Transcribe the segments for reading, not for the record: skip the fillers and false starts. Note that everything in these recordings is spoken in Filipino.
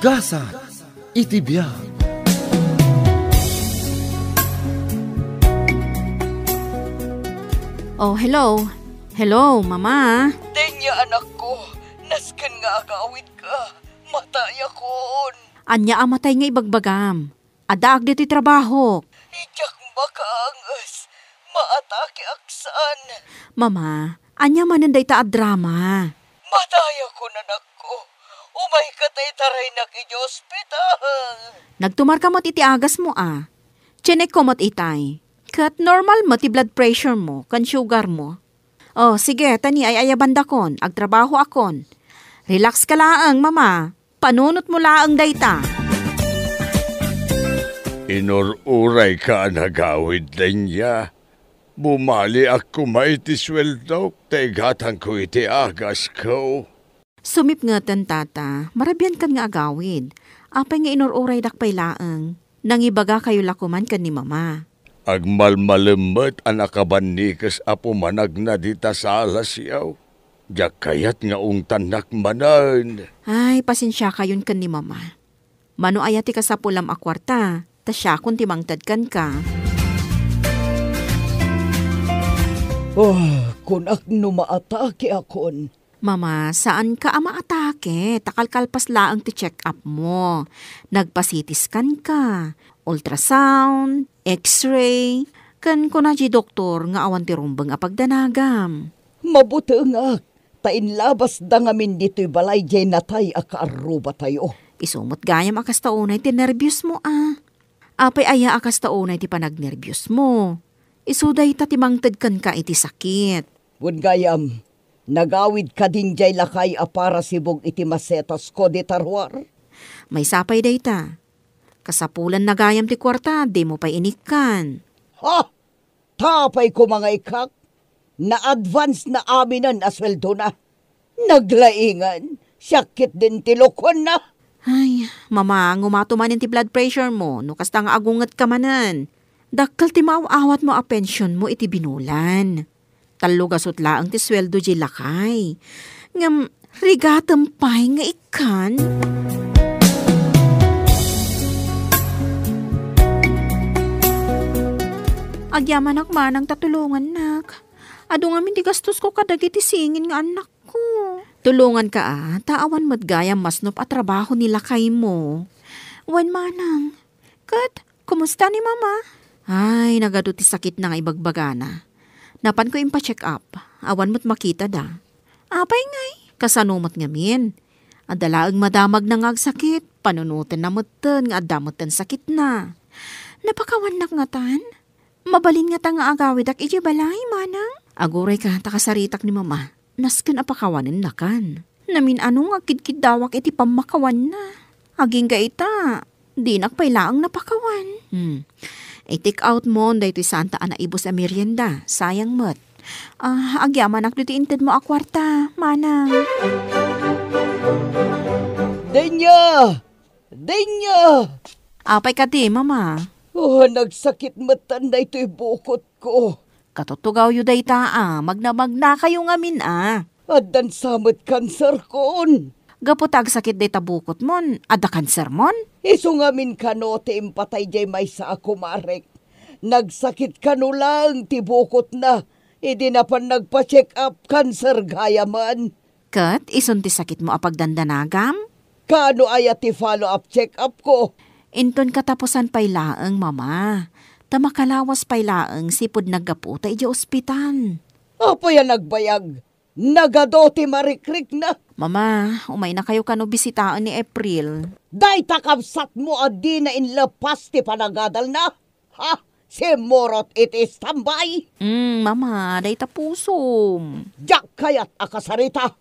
Gasa iti biyak. Oh, hello. Hello, mama. Tenya anak ko, nasken nga agawid ka. Matay akon. Anya amatay nga ibagbagam. Adaag dito'y trabaho. Ijak makaangas. Maatake aksan. Mama, anya mananday ta drama. Matay akon anak ko. Umay katay taray na kini ospital. Nagtumar ka mo't iti agas mo Chinek ko mo't itay. Kat normal mo ti blood pressure mo, kan sugar mo. Oh, sige, tani ay ayabanda kon, agtrabaho akon. Relax ka laang, mama. Panunot mo laang dayta. Inururay ka nagawid din niya. Bumali ako maiti sweldo, tegatan ko iti agas ko. Sumip nga tan tata, marabyan kan nga agawid. Apay nga inururay dakpay laang. Nangibaga kayo lakuman kan ni mama. Agmalmalimot ang nakabanikas apo manag na dita sa alas yaw. Diyak kayat nga tanak manan. Ay, pasensya kayon kan ni mama. Mano ayati ka sa pulam akwarta, ta siya kung timangtad kan ka. Oh, kun ak numaatake akon. Mama, saan ka maatake? Takalkalpas laang ti check up mo. Nagpasitiskan ka. Ultrasound, x-ray, kan ko na doktor nga awan ti rumbang apagdanagam. Mabuti nga. Tain labas da ngamin dito'y balay jay natay akaaruba tayo. Isumot gayam akas taunay ti nervyos mo Apay aya akas taunay ti panagnervyos mo. Isuday ta timangtad kan ka iti sakit. Bun gayam, nagawid ka din jay lakay para sibog iti masetas ko di tarwar. May sapay day ta. Kasapulan na gayam ti kwarta, di mo pa inikan. Ha? Tapay ko mga ikak. Na-advance na aminan asweldo na. Naglaingan. Sakit din tilokon na. Ay, mama, ngumatumanin ti blood pressure mo, no kasta nga agungat ka manan. Dakkal ti maawawat mo a pensyon mo iti binulan. Talo gasot laang ti sweldo di lakay. Ngam, rigatam pay nga ikan. Agyaman manang tatulungan nak. Ado nga di gastos ko kadagiti singin nga anak ko. Tulungan ka taawan mo't gayam masnop at trabaho nila kay mo. Wan manang. Kat, kumusta ni mama? Ay, nagaduti sakit na nga ibagbagana. Napan ko impa-check up. Awan mo't makita da. Apay ngay, kasanumot ngamin. Adalaang madamag na nga sakit. Panunutin na mutan nga adamutan sakit na. Napakawanak nga tan. Mabalin nga ta nga agawid ak iji balay, manang. Aguray ka, takasaritak ni mama. Nasken apakawanin na kan. Namin ano nga kidkid dawak iti pamakawan na. Aging ka ita, di nakpailaang napakawan. I-take out mo, dahito saan taan na ibos a merienda. Sayang mo't. Agyaman ak dito inted mo akwarta, manang. Denya! Denya! Apay ka di, mama. Oh, nagsakit matan na ito'y bukot ko. Katutugaw yu dayta magnamagna kayo ngamin Adan samot kanser kon. Gaputag sakit dayta bukot mon, ada kanser mon? Iso ngamin kanote impatay jay may sa ako marek. Nagsakit kano lang ti bukot na. Idi na pan nagpa-check up kanser gaya man. Kat, ison ti sakit mo apagdandanagam? Kano ay ti follow up check up ko? Inton katapusan pay laeng, mama. Tamakalawas pay laeng sipod naggaputa iti ospital. Apo yan nagbayag? Nagadoti marikrik na. Mama, umay na kayo kano bisitaan ni April. Day takabsat mo adi na inlapas ti panagadal na. Ha? Si Morot it is tambay. Mama, day tapusom. Diyak kayat akasarita.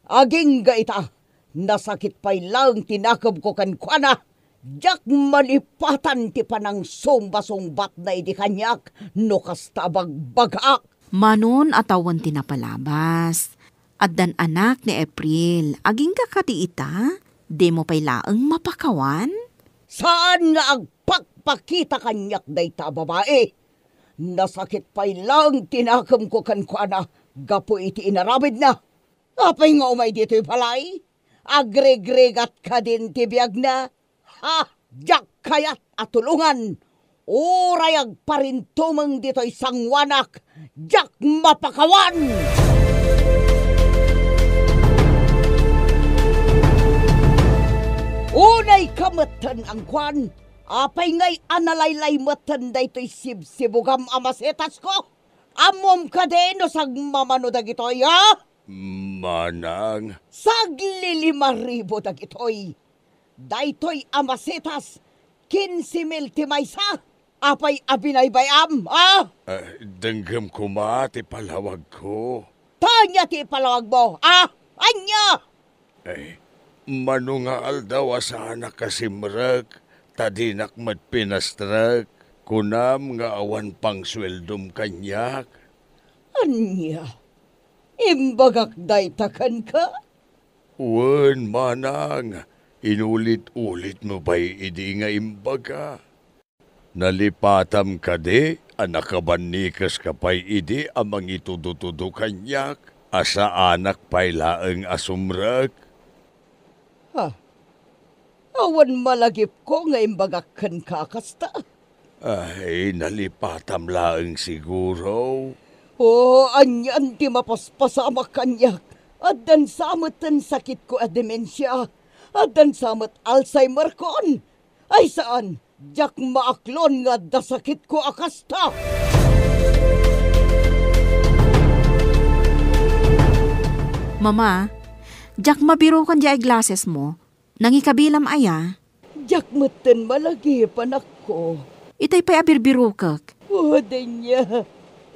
Aging gaita. Nasakit pay lang tinakab ko kan kuana. Diyak malipatan ti panang sumba-sumbat na idi kanyak no kastabag bagak. Manon atawan tinapalabas. Addan anak ni April, aging kakati ita, di mo pay laeng mapakawan? Saan nga agpakpakita kanyak dayta babae? Nasakit pay lang tinakam ko kan kuana, gapo iti inarabid na. Apay nga umay dito'y palay? agregregat ka din tibiyag na. Ha, jak kayat at tulungan. Urayag pa rin tumang dito'y sangwanak, jak mapakawan! Unay kamatan ang kwan, apay ngay analaylay matan da ito'y sibsibugam amasetas ko. Amom ka din o sagmamano da gito'y, ha? Manang, Sagli 5,000 da gito'y. Da ito'y amasetas, 15,000 timaysa. Apay abinay bayam, ha? denggam ko ma, ti palawag ko. Tanya ti palawag mo, ha? Anya! Manungal daw asana kasimrag, tadinak matpinastrag, kunam nga awan pang sweldom kanyak. Anya? Imbagak daytakan ka? Wen, manang, inulit-ulit mo ba'y idi nga imbaga? Nalipatam ka di, anakabanikas ka pa'y idi amang itudutudo kanyak, asa anak pa'y laeng asumrag. Ha? Awan malagip ko nga imbagakan kakasta. Ay, nalipatam laeng siguro. Anyan ti mapaspasama kanyak. Adan samot ang sakit ko a demensya. Adan samot Alzheimer kon. Ay saan? Jak maaklon nga da sakit ko akasta. Mama, jak mabiro kan di ay glasses mo. Nangikabilam aya. Jak matan malagi panak ko. Itay pa'y abirbiro kak. Adan niya.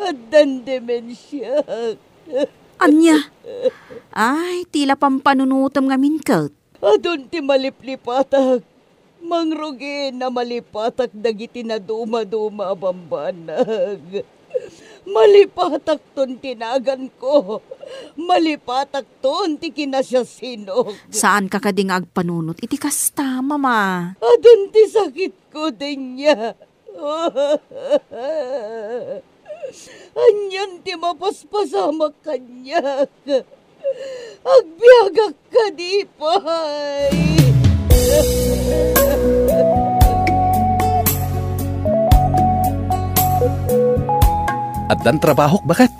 Adan demensya. Anya? Ay, tila pampanunutom nga minkot. Adon ti maliplipatak. Mangrugi na malipatak dagiti na duma-duma bambanag. Malipatak ton tinagan ko. Malipatak ton ti kinasyasinok. Saan ka kading agpanunot? Iti kasta, mama. Adon ti sakit ko din niya. Anyan ti mapaspasamak kanyak. Agbiagak ka di pay. At dan trabahok bakit?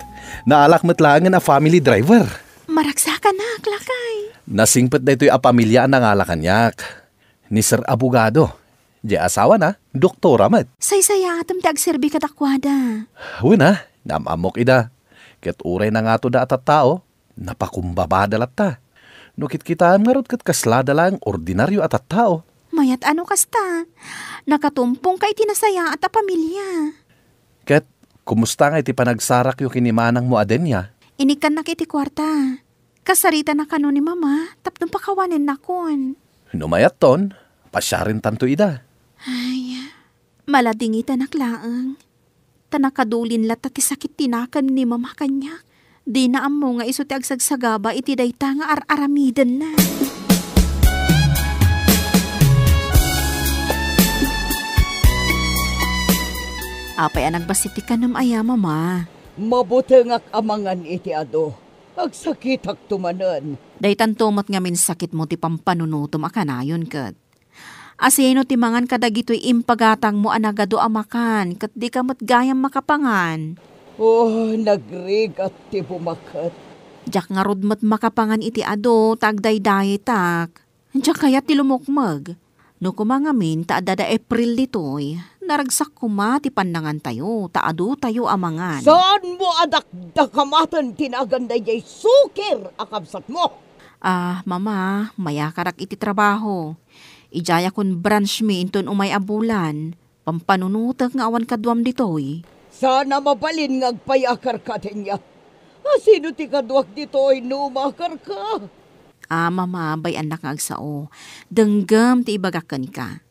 Naalak matlangan a family driver. Maraksa ka na, klakay. Nasingpet na ito'y a pamilya ang nangalakanyak. Ni Sir Abogado. Di asawa na, doktora mat. Say-saya atam ti agserbi katakwada. Wina, namamok ida. Ket uray na nga to da atat tao, napakumbabada ta. Nukit kita ngarot kat kaslada lang ordinaryo atat tao. Mayat ano kasta? Nakatumpong kay tinasaya at a pamilya. Ket, kumusta nga iti panagsarak yung kinimanang mo adenya? Inikan na kiti kwarta. Kasarita na kano ni mama, tapnong pakawanin na kon. Numayat ton, pasyarin tanto ida. Ay, maladingita naklaang. Tanakadulin lat ti sakit tinakan ni mama kanya. Di na amo nga iso ti agsagsagaba iti dayta nga ar-aramidan na. Apay anag basiti ka nam aya, mama. Mabuti ngak amangan iti ado. Agsakitak tumanan. Daytan tumot nga min sakit mo ti pampanunutom akanayon kat. Asino ti mangan kadagitoy impagatang mo anagado amakan kat di ka matgayam makapangan. Nagrig at ti bumakat. Diyak nga rudmat makapangan iti ado tagdayday tak. Diyak kaya ti lumukmag. No kumangamin ta adada April ditoy, naragsak kuma ti pandangan tayo, taado tayo amangan. Saan mo adakdakamatan tinaganday jay sukir akabsat mo? Mama, mayakarak iti trabaho. Ijaya kon branch mi inton umay abulan. Pampanunutag nga awan kadwam ditoy. Sana mabalin ngagpayakar ka niya. Sino ti kadwak ditoy numakar ka? Mama, bay anak nga agsao. Denggam ti ibagakan ka.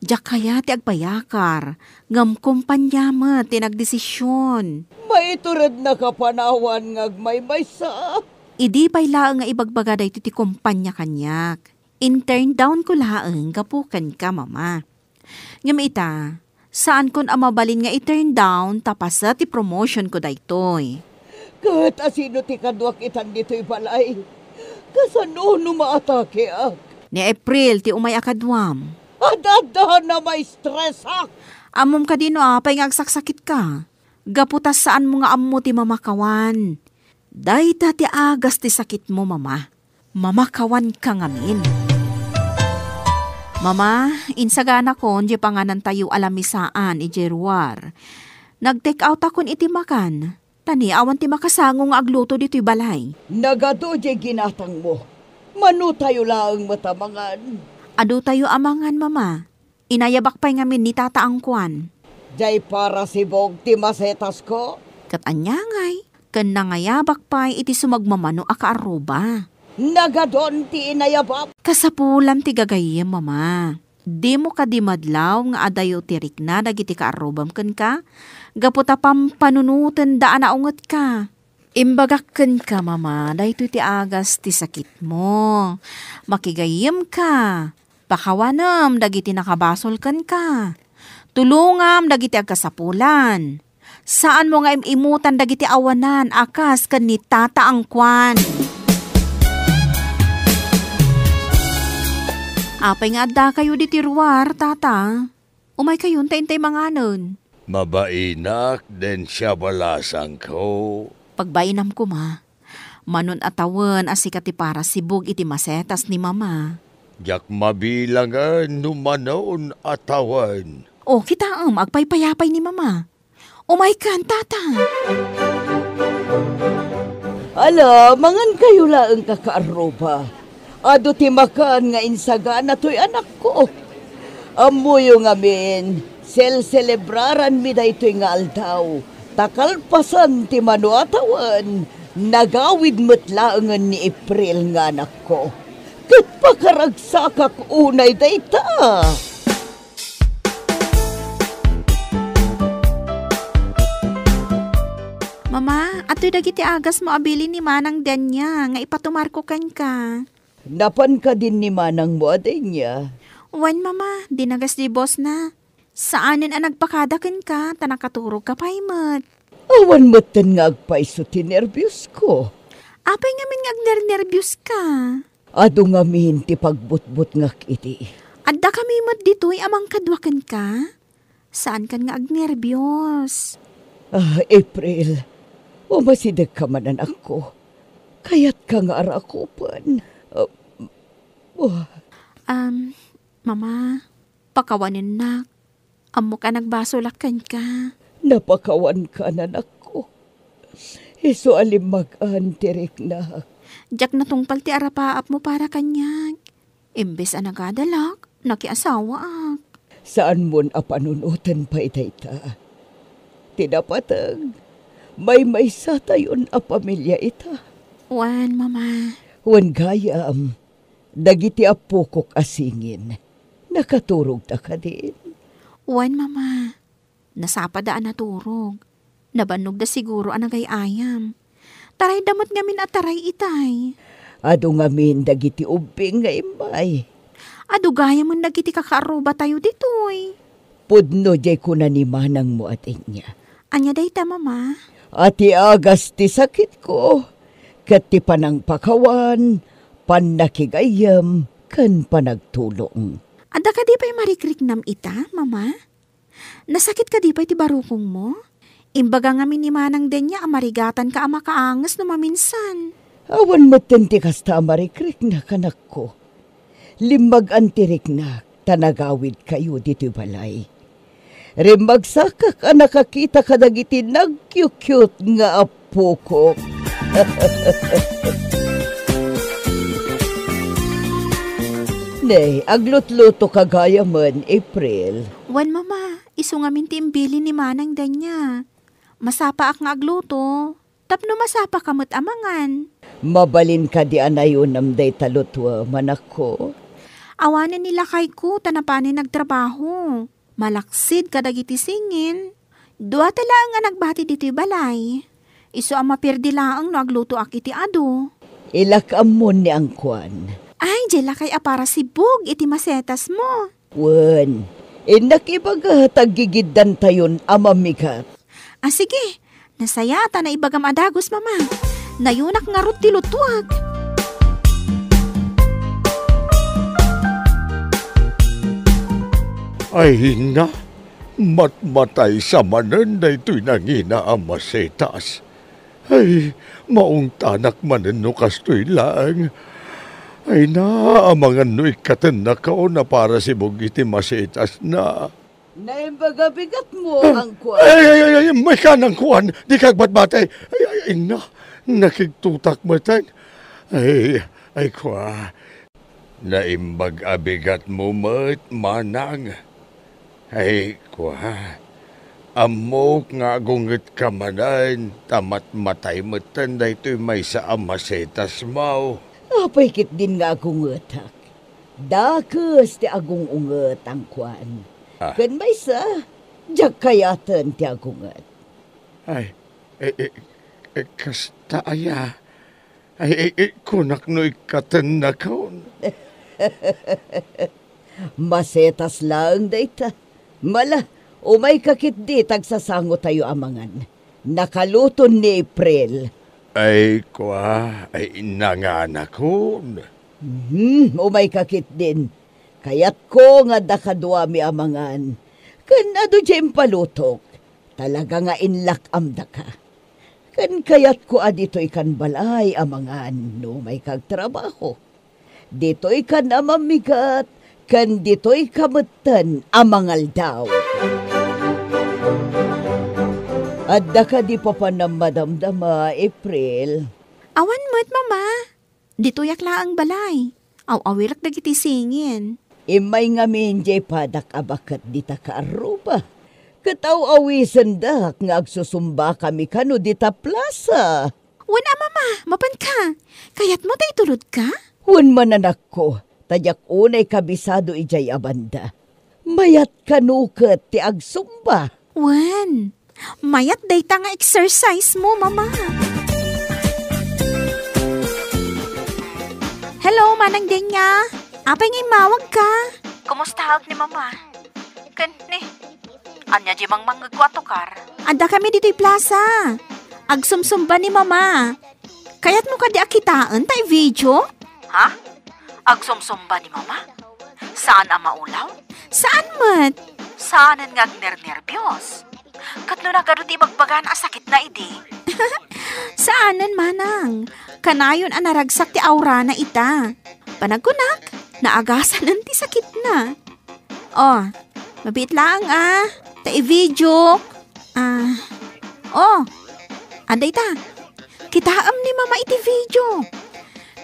Diyak kaya ti agpayakar. Ngam kumpanya ti nagdesisyon. Maiturad na kapanawan ngagmaymay sa. Idi pay laeng nga ibagbagaday ti kumpanya kanyak. Intern down ko laeng kapukan ka, mama. Ngam ita, saan kon amabalin nga i-turn down tapasa ti promotion ko daytoy. Kat asino ti kadwak itan dito'y balay. Kasano no maatake ak? Ni April ti umay akadwam. Adadahan na may stress ak. Amom ka dino apay nga agsaksakit ka. Gaputas saan mo nga ammo ti mamakawan. Dayta ti agas ti sakit mo, mama. Mamakawan ka ngamin. Mama, insagana ko, di pa nga tayo alamisaan, ijeruar. Nag-take out akon iti makan. Tani, awan ti makasango nga agluto dito'y balay. Nagado di ginatang mo. Manu tayo lang matamangan. Ado tayo amangan, mama. Inayabak pa'y ngamin ni tata angkwan. Jay para si Bog ti masetas ko. Kat anyangay, kan nangayabak pa'y iti sumagmamano akaaruba. Nagadon ti inayabap. Kasapulam ti gagayem, mama. Di mo ka di madlaw nga adayo tirik na dagiti kaarubam ken ka. Gaputa pampanunutan daan na unget ka. Imbagak ken ka, mama. Dahito ti agas ti sakit mo. Makigayem ka. Pakawanam dagiti nakabasol ken ka. Tulungam dagiti agkasapulan. Saan mo nga imutan dagiti awanan akas ken ni tata angkwan. Apay nga adda kayo di tiruar, tata. Umay kayo, intay mga nun. Mabainak den siya balasang ko. Pagbainam ko, ma. Manon atawan asika ti para sibog iti masetas ni mama. Jak mabilangan numanaon atawan. O, kita agpaypayapay ni mama. Umay kan, tata. Ala, mangan kayo laang kakaaruba. Ado ti makan nga insaga na to'y anak ko. Amuyo ngamin, celebraran mi da ito'y nga aldaw. Takalpasan ti manuatawan, nagawid matlaangan ni April nga anak ko. Kat pakaragsakak unay da ita. Mama, ato'y dagiti agas mo abili ni manang danya, nga ipatumarko kan ka. Napan ka din ni manang mo aday niya. Wan, mama, dinagas di boss na. Saanin ang nagpakadakan ka, tanakaturog ka paimat. Awan mo't nga agpaiso ti nervyos ko. Apay ngamin nga agner-nervyos ka. Ado ngamin ti pagbutbut nga iti. Adda kami mat dito'y amang kadwakan ka. Saan kan nga agnervyos? April, umasidag ka manan ako. Kaya't ka nga arakupan. Mama, pakawanin na. Amo ka nagbasolakan ka. Napakawan ka na ako. Iso alimag-an tirik na. Diyak na tungpal ti arapaap mo para kanyag. Imbes ang nagadalak, nakiasawa ak. Saan mo apanunutan pa ita? Tinapatag, may sa tayon a pamilya ita. Wan, mama. Wan gayam, dagiti apukok asingin. Nakaturog ta ka din. Wan, mama. Nasapadaan na turog. Nabanog da siguro ang nagayayam. Taray damot ngamin at taray itay. Ado ngamin dagiti ubing nga imay. Ado gaya mo dagiti kakaaruba tayo ditoy. Pudno jay ko na ni manang mo at inya. Anya day ta, mama? Ati agas ti sakit ko. Kat ti panang pakawan, panakigayam, kan panagtulong. Ada ka di pa'y marikrik nam ita, mama? Nasakit ka di pa'y ti barukong mo? Imbaga nga minimanang din niya amarigatan ka ama kaangas no maminsan. Awan matenti kasta amarikrik na kanak ko. Limag antirik na tanagawid kayo dito balay. Rimagsakak ang nakakita ka dagiti nag-cute nga apo ko. Nay, aglutluto kagaya man, April. Wan, mama, iso nga mintimbili ni manang danya. Masapa ak nga agluto. Tapno masapa kamot amangan. Mabalin ka di anayon amday talutwa, manak ko. Awanan nila kay ko, tanapanin nagtrabaho. Malaksid kadagiti singin. Dua tala nga nagbati dito'y balay. Iso ang mapirdi laang no agluto ak iti ado. Ilakamon ni angkwan. Ay, jela kay apara sibog iti masetas mo. Wan, inakibaga tagigiddan tayon amamigat. Sige, nasayata na ibagam adagos, mama. Nayunak nga rut ti lutuag. Ay na, matmatay sa manan na ito'y nangina ang masetas. Ay, maong tanak manan no kastoy lang. Ay na, amangan no'y katanakaw na para si Bugiti masetas na. Naimbaga-bigat mo ang kuwan. Ay, may kanang kuwan, di kagbatbatay. Ay, na, nakigtutak matay. Ay, kwa, naimbag-abigat mo manang. Ay, kwa, amok nga gunget ka manan, tamat matay matan na ito'y may sa amasetas mo. Apay kit din nga akong utak. Dakas ti agong unget ang kuwan. Kan may sa, diyak kayatan ti agong unget. Ay, kasta aya. Ay, kunak no ikatan na kaon. Masetas lang dayta. Mala, umay kakit di tagsasango tayo amangan. Nakaluton ni April. Ay, kwa, ay nanganak ko. Umay kakit din. Kayat ko nga dakadwa mi amangan. Kan ado dyan palutok. Talaga nga inlak amda ka. Kan kayat ko adito'y kan balay amangan no may kagtrabaho. Dito'y kan amamigat. Kan dito'y kamutan amangal daw. Adda ka di pa panam madamdama, April. Awan mo't, mama. Dito yakla ang balay. Aw-awirak dagiti singin. Imay nga minjay padak abakat dita ka aruba. Kataw-awisan dak nga agsusumba kami kano dita plaza. Wan mama, mapan ka. Kayat mo tay tulod ka? Wan mananak ko, tadyak unay kabisado ijay abanda. Mayat kanukat ti agsumba. Wan, mayat dayta nga exercise mo, mama. Hello, Manang Denya. Apay ngay mawag ka. Kumusta health ni mama? Ni, anya di mang manggagwatokar. Anda kami dito'y plaza. Agsumsumba ni mama. Kayat mo ka di akitaan tay video? Ha? Agsumsumba ni mama? Saan ang maulaw? Saan mat? Saanan nga nervyos? Katlo na gado ti magbagan a sakit na idi. Saanan manang? Kanayon ang naragsak ti aura na ita. Panagkunak, naagasan ang ti sakit na. Oh, mabit lang ta i-video. Anday ta. Kitaam ni mama iti video.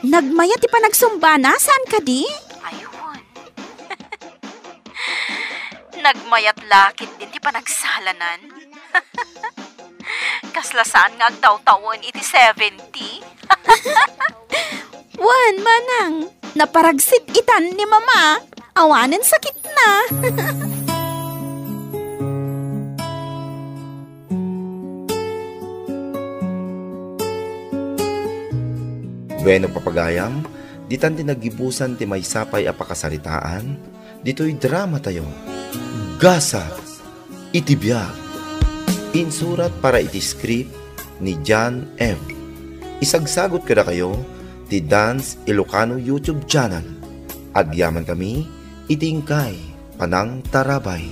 Nagmaya ti panagsumba na, saan ka di? Ayun. Nagmayat lakit din ti panagsalanan. Kaslasaan nga agtaw-tawon iti 70. Wan, manang. Naparagsit itan ni mama. Awanan sakit na. Bueno papagayam, ditan ti nagibusan ti may sapay a pakasaritaan, dito'y drama tayo. Gasa, itibiyag. Insurat para iti script ni John M. Isagsagot kada kayo ti Dance Ilocano YouTube channel. Agyaman kami, itingkay, panang tarabay.